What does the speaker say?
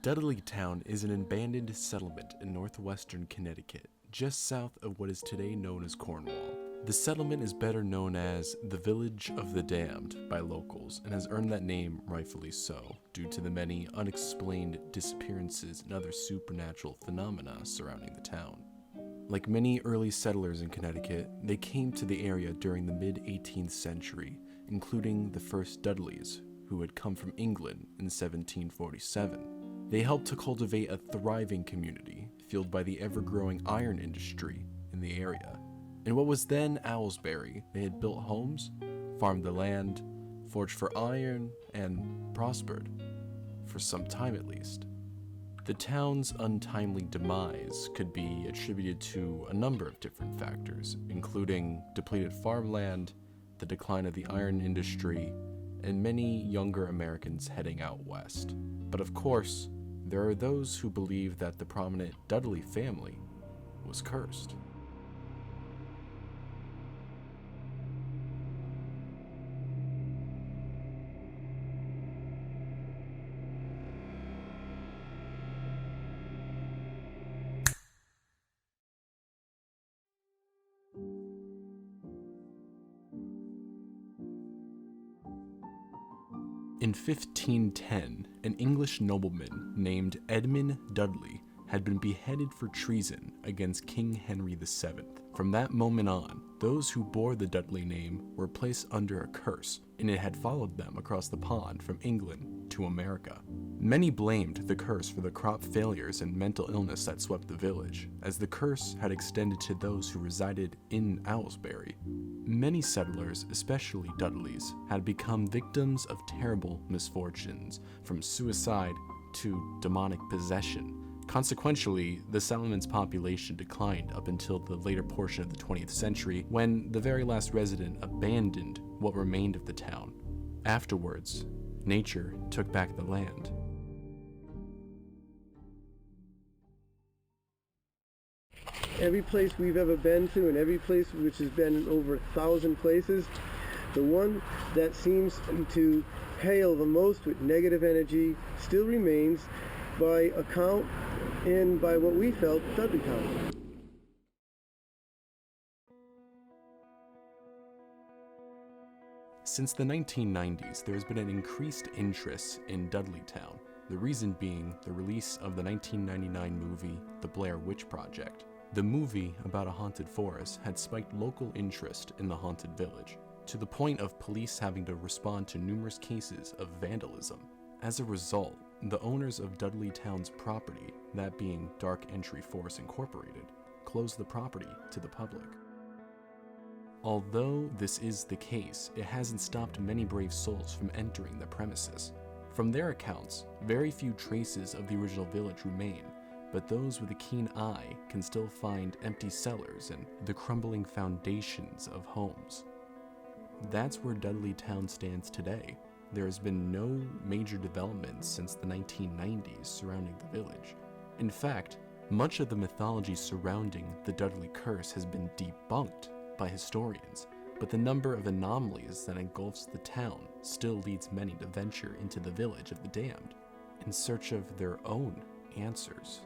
Dudleytown is an abandoned settlement in northwestern Connecticut, just south of what is today known as Cornwall. The settlement is better known as the Village of the Damned by locals and has earned that name rightfully so, due to the many unexplained disappearances and other supernatural phenomena surrounding the town. Like many early settlers in Connecticut, they came to the area during the mid-18th century, including the first Dudleys, who had come from England in 1747. They helped to cultivate a thriving community, fueled by the ever-growing iron industry in the area. In what was then Owlsbury, they had built homes, farmed the land, forged for iron, and prospered, for some time at least. The town's untimely demise could be attributed to a number of different factors, including depleted farmland, the decline of the iron industry, and many younger Americans heading out west. But of course, there are those who believe that the prominent Dudley family was cursed. In 1510, an English nobleman named Edmund Dudley had been beheaded for treason against King Henry VII. From that moment on, those who bore the Dudley name were placed under a curse, and it had followed them across the pond from England to America. Many blamed the curse for the crop failures and mental illness that swept the village, as the curse had extended to those who resided in Owlsbury. Many settlers, especially Dudleys, had become victims of terrible misfortunes, from suicide to demonic possession. Consequentially, the settlement's population declined up until the later portion of the 20th century, when the very last resident abandoned what remained of the town. Afterwards, nature took back the land. Every place we've ever been to, and every place which has been over 1,000 places, the one that seems to hail the most with negative energy still remains, by account and by what we felt, Dudleytown. Since the 1990s, there has been an increased interest in Dudleytown, the reason being the release of the 1999 movie The Blair Witch Project. The movie, about a haunted forest, had spiked local interest in the haunted village, to the point of police having to respond to numerous cases of vandalism. As a result, the owners of Dudleytown's property, that being Dark Entry Forest Incorporated, closed the property to the public. Although this is the case, it hasn't stopped many brave souls from entering the premises. From their accounts, very few traces of the original village remain, but those with a keen eye can still find empty cellars and the crumbling foundations of homes. That's where Dudleytown stands today. There has been no major developments since the 1990s surrounding the village. In fact, much of the mythology surrounding the Dudley curse has been debunked by historians, but the number of anomalies that engulfs the town still leads many to venture into the village of the damned in search of their own answers.